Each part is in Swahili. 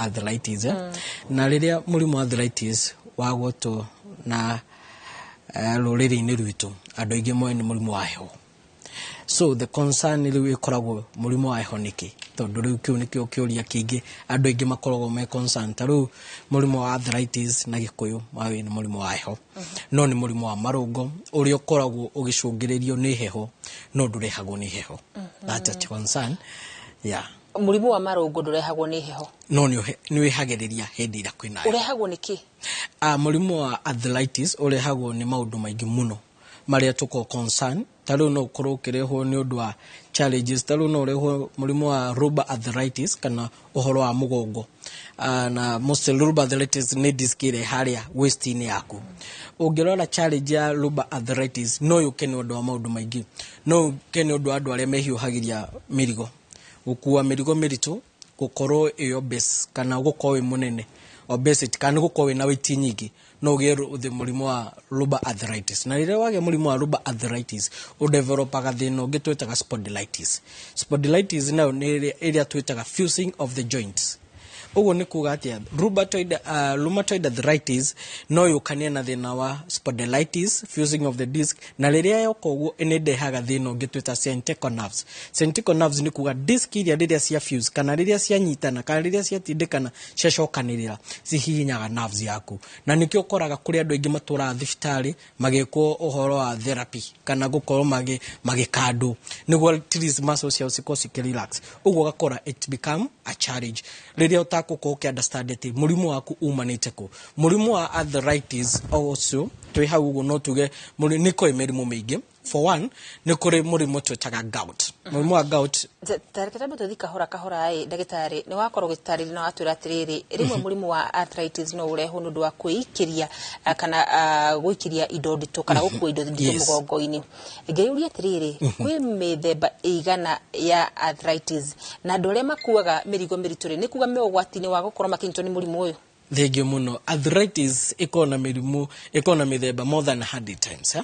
arthritis na riria murimu wa arthritis wagotwo na ruriri-ini rwitu andu aingi moe ni murimu wa heho. So the concern riu ikoragwo murimu wa heho niki tondu riu kiu nikio kiuria kingi andu aingi makoragwo me concern taru murimu wa arthritis na gikuyu mawe ni murimu wa heho no ni murimu wa marungo uria ukoragwo ugicungiririo ni heho no ndurehagwo ni heho. That's a concern. Yeah. Murimu wa marungo ndurehagwo ni heho no ni wihagiriria hindi ira kwina urehagwo niki? Murimu wa arthritis urehagwo ni maundu maingi muno maria tuko concern taru no ukorwo ukirehwo ni undu wa challenges taru no urehwo murimu wa rheumatoid arthritis kana uhoro wa mugongo na most rheumatoid arthritis ni diskire haria waist-ini yaku. Ungirora challenge ya rheumatoid arthritis no yuke ni undu wa maundu maingi no yuke ni undu wa andu aria mehiuhagiria mirigo gukua mirigo miritu gukorwo iyo base kana gukorwo munene obesity kana gukorwo na weight nyingi no gero the murimu wa rheumatoid arthritis na rire wage murimu wa rheumatoid arthritis u develop agathina ungi twitaga spondylitis. Spondylitis na ni area twitaga fusing of the joints. Ugo ni kuga atia rheumatoid arthritis no yukania na thina wa spondylitis fusing of the disc na riria yoko ugo inendehaga thina ungi twita sciatic nerves. Sciatic nerves ni kuga disc iria riria cia fuse kana riria cia nyitana kana riria cia tindikana cia cokanirira cihihinyaga nerves yaku na nikio ukoraga kuri andu aingi matura thibitari magekwo uhoro wa therapy kana gukorwo magikando niguo trees muscles cia ciko relax. Ugo gakora it become a challenge riria utakuko understand ati murimu waku umanite ku. Murimu wa arthritis also twi hau ugo no tuge niko emerimu mingi. For one ni kuri murimu twitaga gout. Murimu wa gout tareketabu tuthika kahora ndagitari ni wakorwo gitari na watwira atiriri rimwe murimu wa arthritis no ureho nundu wa kuikiria kana guikiria indo ndito kana gukua indo ndito mugongo-ini. Ngeiuria atiriri kwi mithemba igana ya arthritis na andu aria makuaga mirigo mirituri ni kuga me ugwati-ini wa gukorwo makinyitwo ni murimu uyu? Thegio muno. Arthritis ikona mirimu ikona mithemba more than 100 times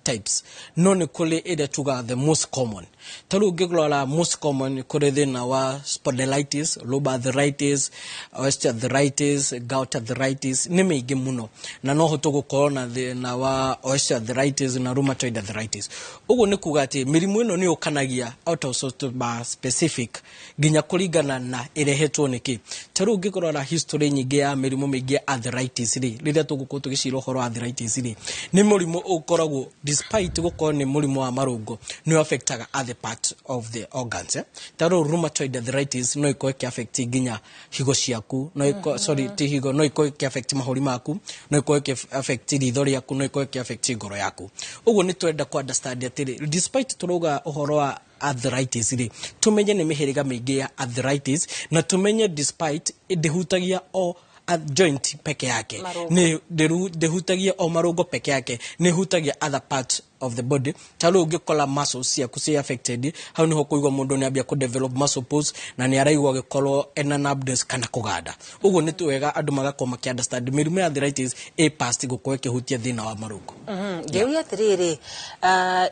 types no ni kuli ida tuga the most common taru ngiglola most common kuri thina wa spondylitis, rheumatoid arthritis, osteoarthritis, gout arthritis ni mingi muno na no hoto gukorwo na thina wa osteoarthritis na rheumatoid arthritis. Ugo ni kuga ati mirimu ino ni ukanagia specific ginya kuringana na irehetwo niki. Taru ngiglola history nyingi ya mirimu mingi arthritis riria tugukorwo tugicira uhoro arthritis ni murimu ukoragwo despite gukorwo ni murimu wa marungo ni affectaga other part of the organs. Taru rheumatoid arthritis no iko affect ginya higo ciaku no iko ti higo no iko affect mahuri maku no iko affect ritho riaku no iko affect ngoro yaku. Ugo ni twenda ku understand atiri despite turuga uhoro wa arthritis tumenye ni mihiriga mingi ya arthritis na tumenye despite idehutagia o joint peke yake ni dehutagia o marungo peke yake ni hutagia other parts of the body. Taru ugikola muscles cia kusi affected hau ni hokuigwa mundu ni abia ku develop muscle pulse na ni araigwa gikorwo enanabdes kana kuganda. Ugo ni tuwega andu magakoma ki understand mirimu ya arthritis past gukorwo kihutia thina wa marungo. Ngeuria atiriri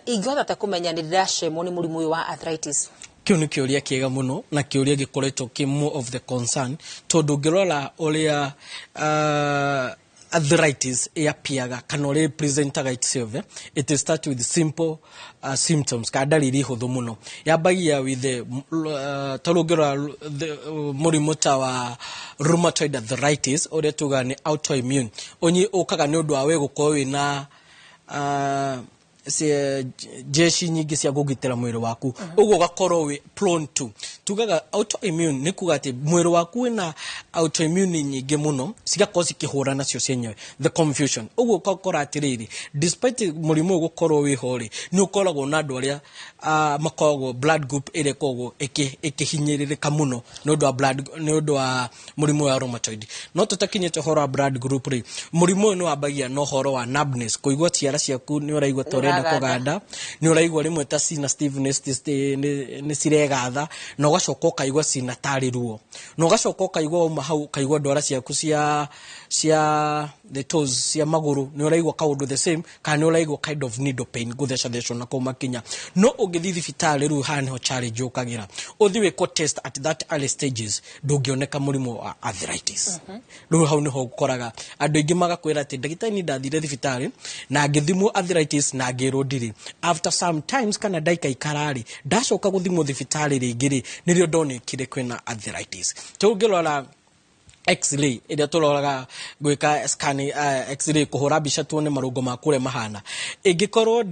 ingihota ta kumenya ni ndiracemwo ni murimu uyu wa arthritis? Kiu ni kiuria kiega muno na kiuria gikoretwo ki more of the concern tondu ngirora uria arthritis yapiaga kana uri presentaga itself it start with simple symptoms ka dalili huthu muno yabagia with the tarugera murimu ta wa rheumatoid arthritis uri tuga ni autoimmune onyi ukaga ni undu wa we gukorwo wina jeshi nyingi cia gugitira mwiri waku ugo gakorwo we prone to tugaga autoimmune ni kuga ati mwiri waku wina autoimmune nyingi muno cigakorwo cikihura nacio cenyewe the confusion ugo ukakora atiriri despite murimu gukorwo wi hori ni ukoragwo na andu aria makoragwo blood group ire kogo ikihinyiririka muno ni undu wa murimu wa rheumatoid no tutakinyete horo wa blood group ri murimu no abagia no horo wa numbness kuigwa ciara ciaku ni uraigwa torenda kuganda ni uraigwa rimwe ta sina stiffness ni ciregatha no gacoka kaigwa sina tari ruo no gacoka kaigwa kuma hau kaigwa ndwara ciaku cia the toes cia maguru ni uraigwa kaundu the same kana ni uraigwa kind of needle pain gutheca na kuma kinya no ugithi thibitari ru hani ho challenge ukagira uthi wiko test at that early stages ndungioneka murimu wa arthritis ru hau ni ho gukoraga andu ingi magakwira ati ndagitari ni ndathire thibitari na ngithimwo arthritis na ngirwo ndiri after some times kana daika ikarari ndacoka guthimwo thibitari ringiri nirio ndonekire kwina arthritis tungirora X-ray ida tuloraga gwika scan X-ray kuhura bica tuone marungo makure mahana ingikorwo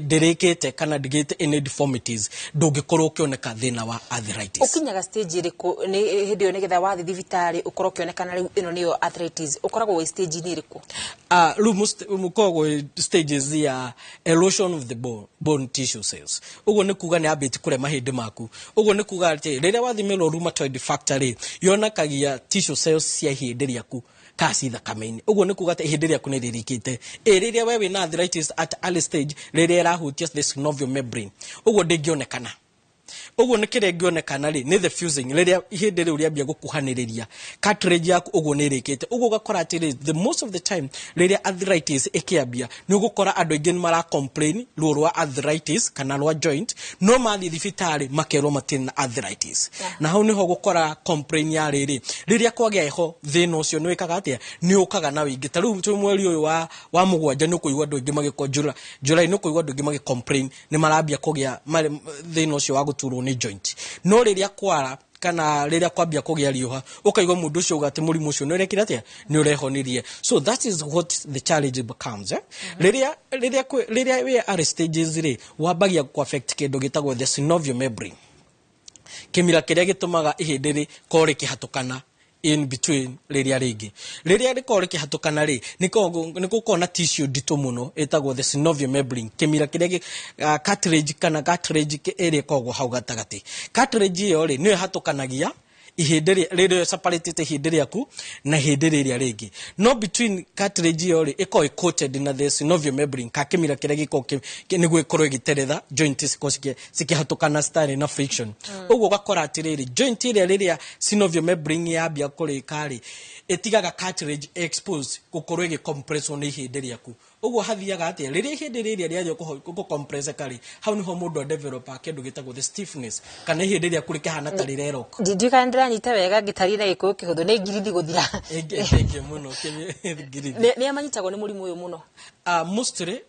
ndirikite kana ndigite any deformities ndungikorwo kioneka thina wa arthritis ukinyaga stage iriku ni hindi yo nigetha wathi thibitari ukorwo kionekana riu ino niyo arthritis ukoragwo we stage ni iriku mukoragwo stages ya erosion of the bone tissue cells ugo ni kuga ni abiti kure mahindi maku ugo ni kuga ati riria wathimelo rheumatoid factor yonakagia tissue cells cia ihindi riaku kasi thakame-ini ugo ni kuga ati ihindi riaku ni ririkite riria we wina arthritis at early stage riria irahutia the synovial membrane ugo ndingionekana ugo ni kire ngionekana ri ni the fusing riria ihindi riu riambia gukuhaniriria cartilage yaku ugo ni rikite ugo gakora ati the most of the time riria arthritis ikiambia ni ugukora andu ingi mara complain ruo rwa arthritis kana rwa joint no mathi thibitari makerwo matina arthritis na hau ni ho gukora complain ya riria kwagia iho thina ucio ni wikaga atia ni ukaga na wingi ta riu mweri uyu wa mugwanja ni kuigwa andu ingi magiko July ni kuigwa andu ingi magi complain ni marambia kugia thina ucio wa guturo ni joint no riria kwara kana riria kwambia kugia riuha ukaigwa mundu ucio ugate murimu ucio ni urekira atia ni urehonirie so that is what the challenge becomes riria we are stages ri wabagia ku affect kindu gitagwo the synovial membrane kimira kiria gitumaga ihindi ri kore kihatukana in between riria riko kihatukana ri niko kona tissue dito muno etagwo the synovial membrane kimira kiria cartilage kana cartilage area kogwo hau gatagati cartilage yo ri ni hatukanagia ihindi riria separated ihindi riaku na ihindi riria ringi no between cartilage yo ri iko coated na the synovial membrane ka kimira kiria giko ni gwikorwo giteretha joints sikihatukana style na friction ugo gakora atiriri joint riria synovial membrane yambia kurika ri etigaga cartilage exposed gukorwo igicompression ni ihindi riaku ugo hathiaga atia riria ihindi riria riaje ku compress kari hau ni ho mundu developer kindu gitagwo the stiffness kana ihindi riria kuri kihana ta rirerok ndika ndanyita wega ngitari na iko kihuthu ni ngirithi guthira ege muno ngirithi ni amanyitagwo ni murimu uyu muno mostly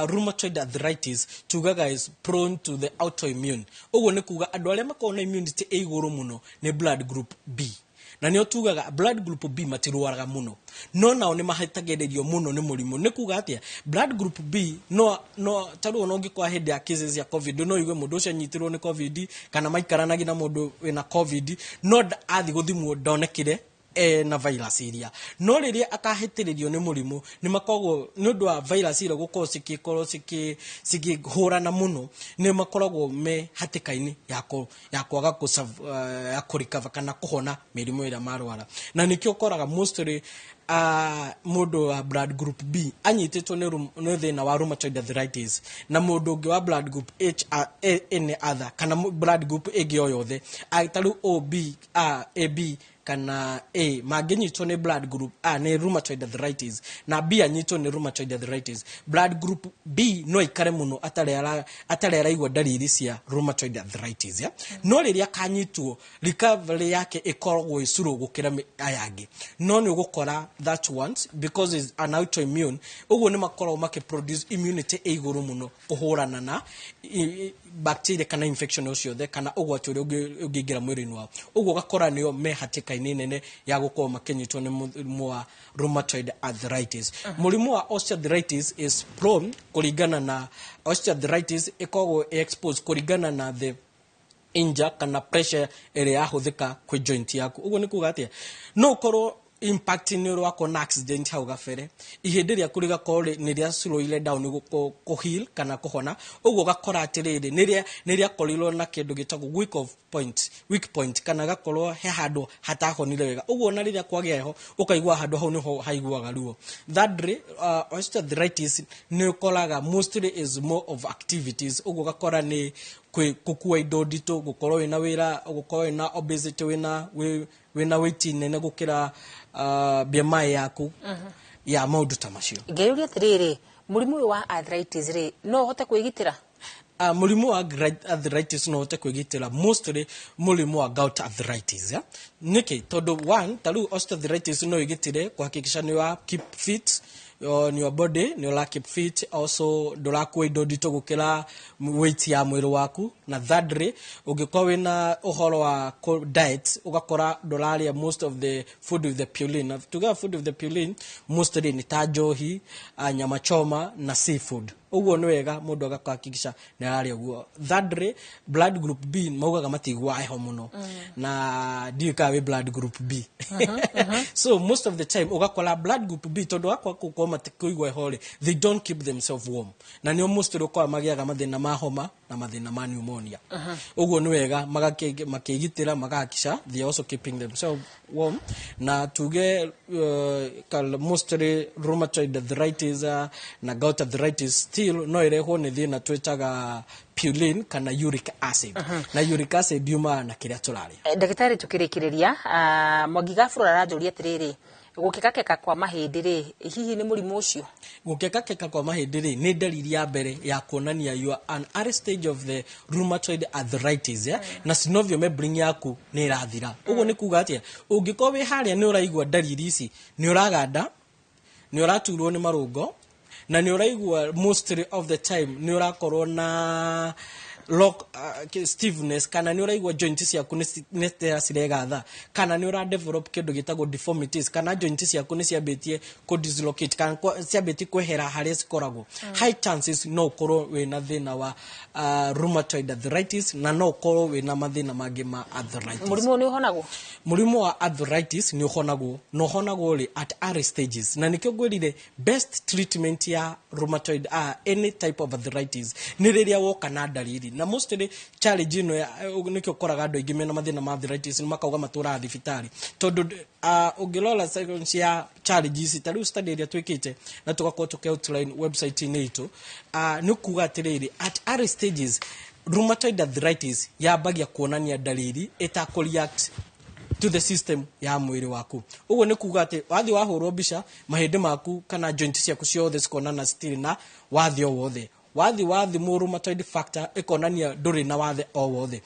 rheumatoid arthritis tugaga is prone to the autoimmune ugo ni kuga andu aria makona immunity e iguru muno ni blood group B na nio tugaga blood group B matirwaraga muno no nao ni mahitagererio muno ni murimu ni kuga atia blood group B no taru no ngikwa hindi ya cases ya covid no igwe mundu ucio nyitirwo ni covid kana maikaranagia na mundu wina covid no athi guthimwo ndonekire na virus iria no riria akahitiririo ni murimu ni makoragwo ni undu wa virus iria gukorwo sikihurana muno ni makoragwo me hatikaini ya kwaga ya kurikava kana kuhona mirimu ira marwara na nikio koraga mostly mundu wa blood group B anyititwo ni thina wa rheumatoid arthritis na mundu ungi wa blood group H any other kana blood group igi o yothe aitaru OB AB kana A maginyitwo ni blood group A ni rheumatoid arthritis na B anyitwo ni rheumatoid arthritis blood group B no ikare muno atarera igwa dalili cia rheumatoid arthritis no riria kanyitwo recovery yake ikoragwo isuru gukira ayangi no ni ugukora that once because is an autoimmune ugo ni makoragwo produce immunity e iguru muno kuhurana na bacteria kana infection ucio the kana ugwati uri ungigira mwiri-ini wao ugo gakora niyo me hatika-ini nene ya gukorwo makinyitwo ni murimu wa rheumatoid arthritis murimu wa osteoarthritis is prone kuringana na osteoarthritis ikoragwo exposed kuringana na the injury kana pressure area yahuthika kwi joint yaku ugo ni kuga atia no ukorwo impact ni rwako na accident hau gafere ihindi ria kuriga kore ni ria slowly down ko heal kana kuhona ugo gakora atiriri ni ria korirwo na kindu gitagwo weak point kana gakorwo he handu hatahonire wega ugo na riria kwagia heho ukaigwa handu hau ni ho haiguaga ruo that osteoarthritis ni ukoraga mostly is more of activities ugo gakora ni kukua indo ndito gukorwo wina wira gukorwo wina obesity wina weight nene gukira BMI yaku ya maundu ta macio ngeuria atiriri murimu wa arthritis ri no hote kwigitira murimu wa arthritis no hote kwigitira mostly murimu wa gout arthritis niki todo one taru osteoarthritis no igitire kuhakikisha ni wa keep fit on your body ni ola keep fit also ndurakuwa indo ndito gukira weight ya mwiri waku na thirdly ungikwa wina uhoro wa diet ugakora nduraria most of the food with the purine to get food with the purine mostly ni tajohi nyama choma na seafood uguo ni wega mundu agakahakikisha ni araria uguo thirdly blood group B maugaga matigwa eho muno na ndika we blood group B so most of the time ugakora blood group B tondu akwa kukoma kuigwa hole they don't keep themselves warm na ni almost rokwa magiaga mathina ma homa na mathina ma pneumonia uguo ni wega makigitira magakisha they also keeping themselves warm na tuge mostly rheumatoid arthritis na gout arthritis still no ireho ni thina twetaga purine kana uric acid na uric acid yuma na kiria turari ndagitari tukirikiriria Mwangigafura arajuria atiriri gukekakeka kwa mahindi ri hihi ni murimu ucio gukekakeka kwa mahindi ri ni dalili ya mbere ya kuonania you are an early stage of the rheumatoid arthritis na synovial membrane yaku ni irathira uguo ni kuga atia ungikoo wi haria ni uraigwa dalili ici ni uraganda ni uraturwo ni marungo na ni uraigwa mostly of the time ni urakorwo na lock stiffness kana ni uraigwa joints yaku ni ciregatha kana ni ura develop kindu gitagwo deformities kana joints yaku ni ciambitie ku dislocate kana ciambitie kwehera haria cikoragwo high chances no ukorwo wina thina wa rheumatoid arthritis na no ukorwo wina mathina mangi ma arthritis murimu ni uhonagwo murimu wa arthritis ni uhonagwo no honagwo ri at early stages na nikyo gwirire best treatment ya rheumatoid any type of arthritis ni riria woka na dalili na mostly challenge ino nikyo koraga andu aingi mena mathina ma arthritis ni makauga matura thibitari tondu ungilola sequence ya challenges tari study ria twikite na tugakorwo tuke outline website ini itu ni kuga atiriri at early stages rheumatoid arthritis yabagia kuonania dalili itakureact to the system ya mwiri waku uguo ni kuga ati wathi wahurwo mbica mahindi maku kana joints ciaku ciothe cikonana still na wathi o wothe wathi mu rheumatoid factor ikonania nduri na wathe o wothe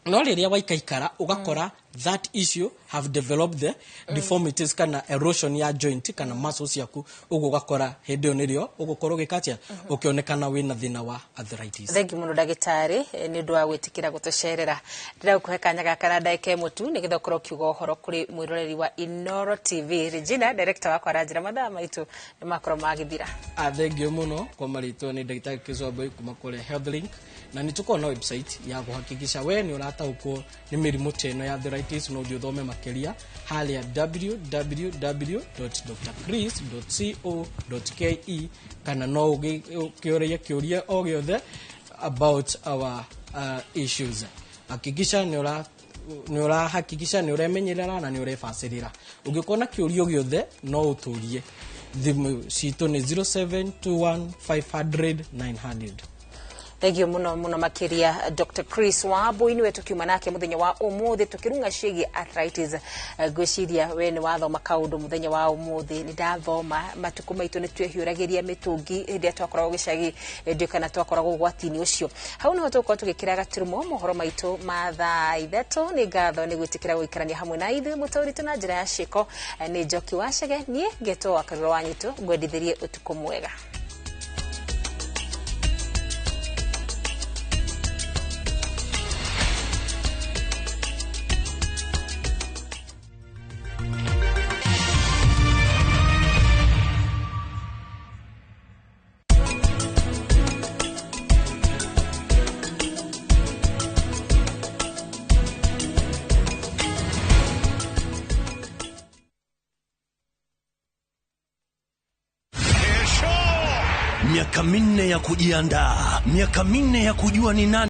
no riria waikaikara ugakora that issue have developed the deformities kana erosion ya joint kana muscles yaku ugo gakora hindi onirio ugukorwo gikatia ukionekana wina thina wa arthritis thank you muno ndagitari ni ndu wa gwitikira gutucerera ndira kuhe kanya gakara ndaike mutu ni githokoro kiugo horo kuri mwiroreri wa Inooro TV Regina director wa kwaranjira mathaa maitu ni makoro magithira thank you muno kwa marito ni ndagitari Kizwaboi kuma kule HealthLink na nituko na website ya kuhakikisha we ni urataukwo ni mirimu teno ya arthritis no uthome makeria hali ya www.drchris.co.ke kana no ukioria o giothe about our issues hakikisha ni hakikisha ni uremenyerera na ni urefacirira ungikona kiurio giothe no uturie thimu citu ni 0721500900 Thank you muno makiria Dr. Chris Wambui ni wetu kiuma nake muthenya wa umuthi tukirunga ciigi arthritis gwiciria we ni wathoma kaundu muthenya wa umuthi ni ndathoma matuku maitu ni twehiuragiria mitungi hindi twakoragwo gicagi ndio kana twakoragwo gwatini ucio hau no tukwa tugikira gaturumo mohoro maitu ma thaa ithatũ ni ngatho ni gwitikira guikarania hamwe na ithu mutauritu na njira ya ciko ni Njoki Wacege nie ngetwo akariro wanyitu ngwendithirie utuku mwega. Miaka minne ya kujiandaa, miaka minne ya kujua ni nani